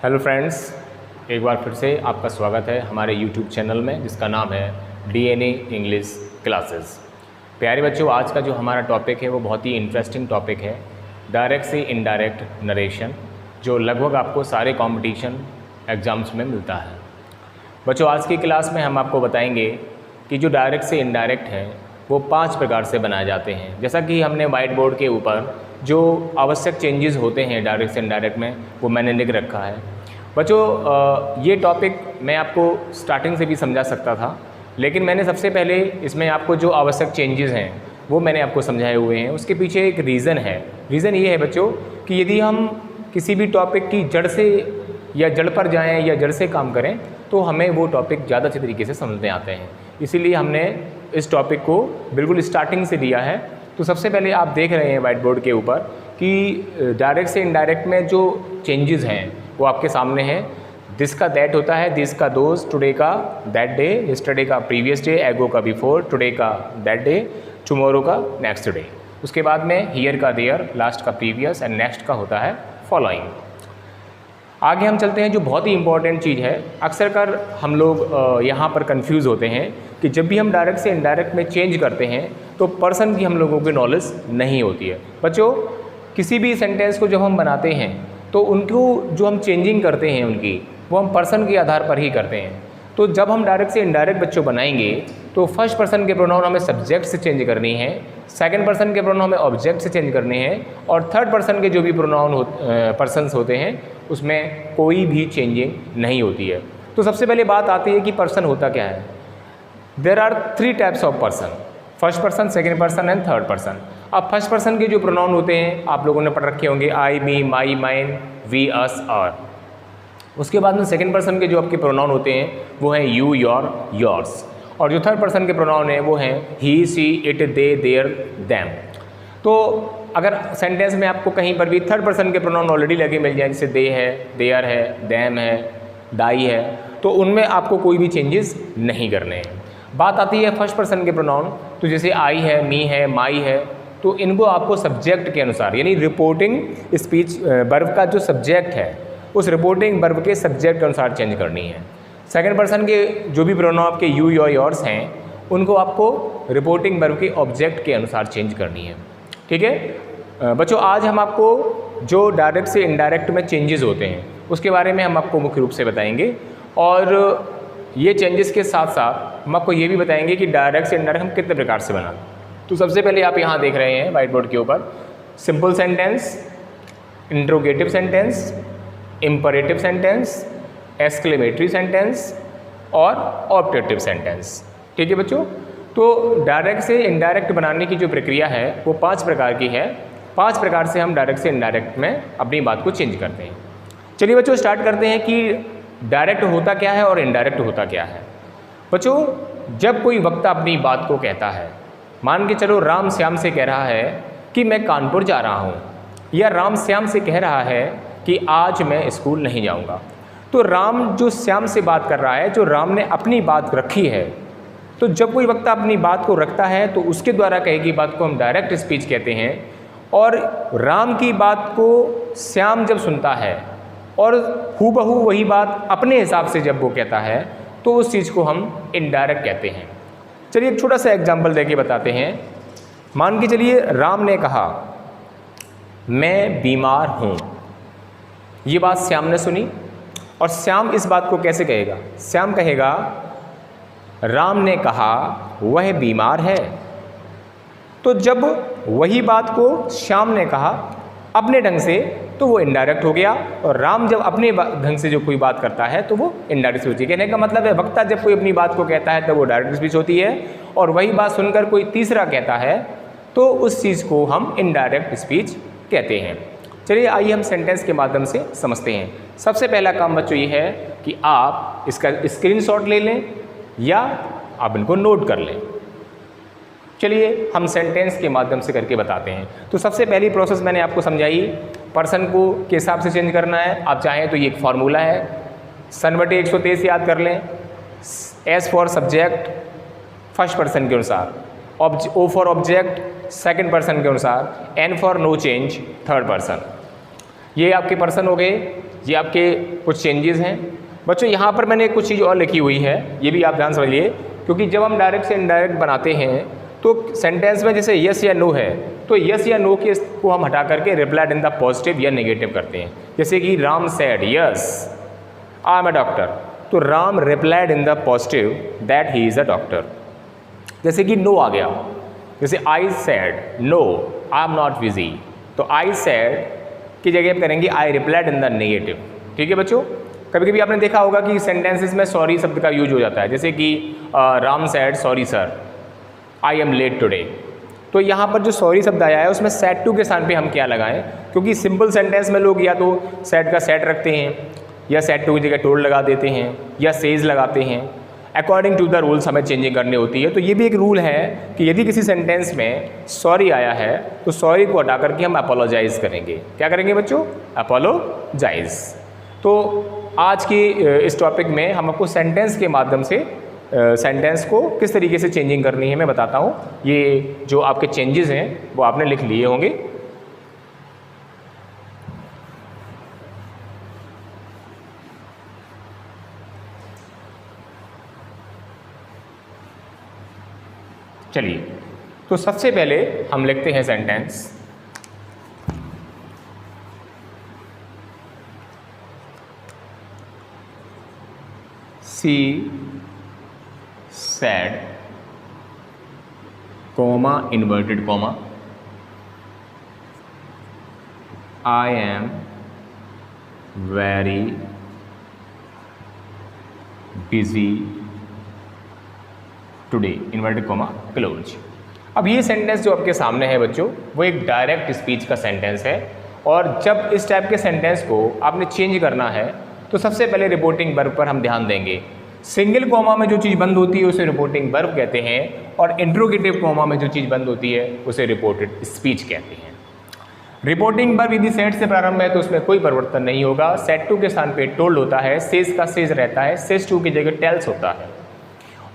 Hello friends, एक बार फिर से आपका स्वागत है हमारे YouTube चैनल में जिसका नाम है DNA इंग्लिश क्लासेस। प्यारे बच्चों, आज का जो हमारा टॉपिक है वो बहुत ही इंटरेस्टिंग टॉपिक है, डायरेक्ट से इनडायरेक्ट नरेशन, जो लगभग आपको सारे कंपटीशन एग्ज़ाम्स में मिलता है। बच्चों, आज की क्लास में हम आपको बताएंगे कि जो डायरेक्ट से इनडायरेक्ट है वो 5 प्रकार से बनाए जाते हैं। जैसा कि हमने वाइट बोर्ड के ऊपर जो आवश्यक चेंजेस होते हैं डायरेक्ट से इनडायरेक्ट में वो मैंने लिख रखा है। बच्चों, ये टॉपिक मैं आपको स्टार्टिंग से भी समझा सकता था, लेकिन मैंने सबसे पहले इसमें आपको जो आवश्यक चेंजेस हैं वो मैंने आपको समझाए हुए हैं। उसके पीछे एक रीज़न है। रीज़न ये है बच्चों कि यदि हम किसी भी टॉपिक की जड़ से या जड़ पर जाएं या जड़ से काम करें तो हमें वो टॉपिक ज़्यादा अच्छे तरीके से समझ में आते हैं। इसीलिए हमने इस टॉपिक को बिल्कुल स्टार्टिंग से लिया है। तो सबसे पहले आप देख रहे हैं वाइट बोर्ड के ऊपर कि डायरेक्ट से इनडायरेक्ट में जो चेंजेस हैं वो आपके सामने हैं। दिस का दैट होता है, दिस का दोज, टुडे का दैट डे, यस्टरडे का प्रीवियस डे, एगो का बिफोर, टुडे का दैट डे, टुमारो का नेक्स्ट डे। उसके बाद में हियर का देयर, लास्ट का प्रीवियस एंड नेक्स्ट का होता है फॉलोइंग। आगे हम चलते हैं। जो बहुत ही इंपॉर्टेंट चीज़ है, अक्सर कर हम लोग यहाँ पर कंफ्यूज होते हैं कि जब भी हम डायरेक्ट से इनडायरेक्ट में चेंज करते हैं तो पर्सन की हम लोगों की नॉलेज नहीं होती है। बच्चों, किसी भी सेंटेंस को जब हम बनाते हैं तो उनको जो हम चेंजिंग करते हैं उनकी वो हम पर्सन के आधार पर ही करते हैं। तो जब हम डायरेक्ट से इनडायरेक्ट बच्चों बनाएंगे तो फर्स्ट पर्सन के प्रोनाउन हमें सब्जेक्ट से चेंज करनी है, सेकंड पर्सन के प्रोनाउन हमें ऑब्जेक्ट से चेंज करने हैं, और थर्ड पर्सन के जो भी प्रोनाउन पर्सन्स होते हैं उसमें कोई भी चेंजिंग नहीं होती है। तो सबसे पहले बात आती है कि पर्सन होता क्या है। There are 3 types of person, first person, second person and third person. अब फर्स्ट पर्सन के जो प्रोनाउन होते हैं आप लोगों ने पढ़ रखे होंगे, आई, मी, माई, माइन, वी, अस, आर। उसके बाद में सेकेंड पर्सन के जो आपके प्रोनाउन होते हैं वो हैं यू, योर, योर्स। और जो थर्ड पर्सन के प्रोनाउन हैं वो हैं ही, सी, इट, दे, देयर, दैम। तो अगर सेंटेंस में आपको कहीं पर भी थर्ड पर्सन के प्रोनाउन ऑलरेडी लगे मिल जाए, जैसे दे है, देयर है, दैम है, दाई है, तो उनमें आपको कोई भी चेंजेस नहीं करने हैं। बात आती है फर्स्ट पर्सन के प्रोनाउन, तो जैसे आई है, मी है, माई है, तो इनको आपको सब्जेक्ट के अनुसार, यानी रिपोर्टिंग स्पीच वर्ब का जो सब्जेक्ट है उस रिपोर्टिंग वर्ब के सब्जेक्ट के अनुसार चेंज करनी है। सेकंड पर्सन के जो भी प्रोनाउन आपके यू, योर, योर्स हैं उनको आपको रिपोर्टिंग वर्ब के ऑब्जेक्ट के अनुसार चेंज करनी है। ठीक है बच्चों, आज हम आपको जो डायरेक्ट से इनडायरेक्ट में चेंजेस होते हैं उसके बारे में हम आपको मुख्य रूप से बताएंगे, और ये चेंजेस के साथ साथ हम आपको ये भी बताएंगे कि डायरेक्ट से इनडायरेक्ट हम कितने प्रकार से बनाते हैं। तो सबसे पहले आप यहाँ देख रहे हैं वाइट बोर्ड के ऊपर simple sentence, interrogative sentence, imperative sentence, exclamatory sentence और ऑब्जेक्टिव सेंटेंस। ठीक है बच्चों, तो डायरेक्ट से इनडायरेक्ट बनाने की जो प्रक्रिया है वो 5 प्रकार की है। 5 प्रकार से हम डायरेक्ट से इनडायरेक्ट में अपनी बात को चेंज करते हैं। चलिए बच्चों, स्टार्ट करते हैं कि डायरेक्ट होता क्या है और इनडायरेक्ट होता क्या है। बच्चों, जब कोई वक्ता अपनी बात को कहता है, मान के चलो राम श्याम से कह रहा है कि मैं कानपुर जा रहा हूँ, या राम श्याम से कह रहा है कि आज मैं स्कूल नहीं जाऊँगा, तो राम जो श्याम से बात कर रहा है, जो राम ने अपनी बात रखी है, तो जब कोई वक्ता अपनी बात को रखता है तो उसके द्वारा कही गई बात को हम डायरेक्ट स्पीच कहते हैं। और राम की बात को श्याम जब सुनता है और हूबहू वही बात अपने हिसाब से जब वो कहता है तो उस चीज़ को हम इनडायरेक्ट कहते हैं। चलिए एक छोटा सा एग्जाम्पल देके बताते हैं। मान के चलिए राम ने कहा मैं बीमार हूँ, ये बात श्याम ने सुनी, और श्याम इस बात को कैसे कहेगा? श्याम कहेगा राम ने कहा वह बीमार है। तो जब वही बात को श्याम ने कहा अपने ढंग से तो वो इनडायरेक्ट हो गया, और राम जब अपने ढंग से जो कोई बात करता है तो वो इनडायरेक्ट स्पीच होती है। कहने का मतलब है वक्ता जब कोई अपनी बात को कहता है तो वो डायरेक्ट स्पीच होती है, और वही बात सुनकर कोई तीसरा कहता है तो उस चीज़ को हम इनडायरेक्ट स्पीच कहते हैं। चलिए आइए हम सेंटेंस के माध्यम से समझते हैं। सबसे पहला काम बच्चों ये है कि आप इसका स्क्रीनशॉट ले लें या आप इनको नोट कर लें। चलिए हम सेंटेंस के माध्यम से करके बताते हैं। तो सबसे पहली प्रोसेस मैंने आपको समझाई, पर्सन को के हिसाब से चेंज करना है। आप चाहें तो ये एक फार्मूला है, सन/123 याद कर लें। S for subject first person के अनुसार, O for object second person के अनुसार, N for no change third person. ये आपके पर्सन हो गए। ये आपके कुछ चेंजेस हैं बच्चों। यहाँ पर मैंने कुछ चीज़ और लिखी हुई है, ये भी आप ध्यान समझिए, क्योंकि जब हम डायरेक्ट से इनडायरेक्ट बनाते हैं तो सेंटेंस में जैसे यस या नो है तो यस या नो के को हम हटा करके रिप्लाइड इन द पॉजिटिव या नेगेटिव करते हैं। जैसे कि Ram said yes I am a doctor, तो Ram replied in the positive that he is a doctor. जैसे कि नो आ गया, जैसे I said no I am not busy, तो आई सेड की जगह आप करेंगे I replied in the negative. ठीक है बच्चों, कभी कभी आपने देखा होगा कि सेंटेंसेस में सॉरी शब्द का यूज हो जाता है, जैसे कि Ram said sorry sir I am late today, तो यहाँ पर जो सॉरी शब्द आया है उसमें सेड टू के स्थान पे हम क्या लगाएं, क्योंकि सिंपल सेंटेंस में लोग या तो सेड का सेड रखते हैं या सेड टू की जगह टोल्ड लगा देते हैं या सेज लगाते हैं। अकॉर्डिंग टू द रूल्स हमें चेंजिंग करनी होती है। तो ये भी एक रूल है कि यदि किसी सेंटेंस में सॉरी आया है तो सॉरी को हटा करके हम अपोलोजाइज करेंगे। क्या करेंगे बच्चों? अपोलोजाइज। तो आज की इस टॉपिक में हम आपको सेंटेंस के माध्यम से सेंटेंस को किस तरीके से चेंजिंग करनी है मैं बताता हूँ। ये जो आपके चेंजेस हैं वो आपने लिख लिए होंगे। चलिए, तो सबसे पहले हम लिखते हैं sentence she said comma inverted comma I am very busy today inverted comma close. अब ये सेंटेंस जो आपके सामने है बच्चों वो एक डायरेक्ट स्पीच का सेंटेंस है, और जब इस टाइप के सेंटेंस को आपने चेंज करना है तो सबसे पहले रिपोर्टिंग वर्ब पर हम ध्यान देंगे। सिंगल कॉमा में जो चीज़ बंद होती है उसे रिपोर्टिंग वर्ब कहते हैं, और इंट्रोगेटिव कॉमा में जो चीज़ बंद होती है उसे रिपोर्टेड स्पीच कहते हैं। रिपोर्टिंग वर्ब यदि सेट से प्रारंभ है तो उसमें कोई परिवर्तन नहीं होगा। सेट टू के स्थान पे टोल्ड होता है, सेज का सेज रहता है, सेज टू की जगह टेल्स होता है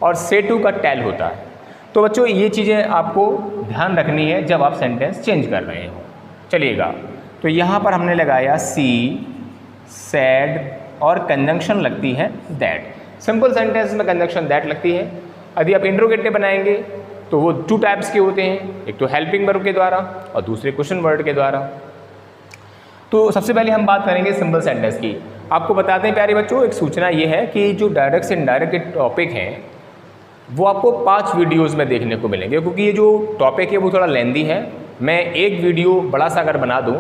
और से टू का टेल होता है। तो बच्चों ये चीज़ें आपको ध्यान रखनी है जब आप सेंटेंस चेंज कर रहे हो। चलिएगा, तो यहाँ पर हमने लगाया सी सैड और कंजंक्शन लगती है दैट। सिंपल सेंटेंस में कंजंक्शन दैट लगती है। यदि आप इंट्रोगेटिव बनाएंगे तो वो टू टाइप्स के होते हैं, एक तो हेल्पिंग वर्ब के द्वारा और दूसरे क्वेश्चन वर्ड के द्वारा। तो सबसे पहले हम बात करेंगे सिंपल सेंटेंस की। आपको बताते हैं प्यारे बच्चों, एक सूचना ये है कि जो डायरेक्ट से इनडायरेक्ट के टॉपिक हैं वो आपको 5 वीडियोज़ में देखने को मिलेंगे, क्योंकि ये जो टॉपिक है वो थोड़ा लेंदी है। मैं एक वीडियो बड़ा सा अगर बना दूँ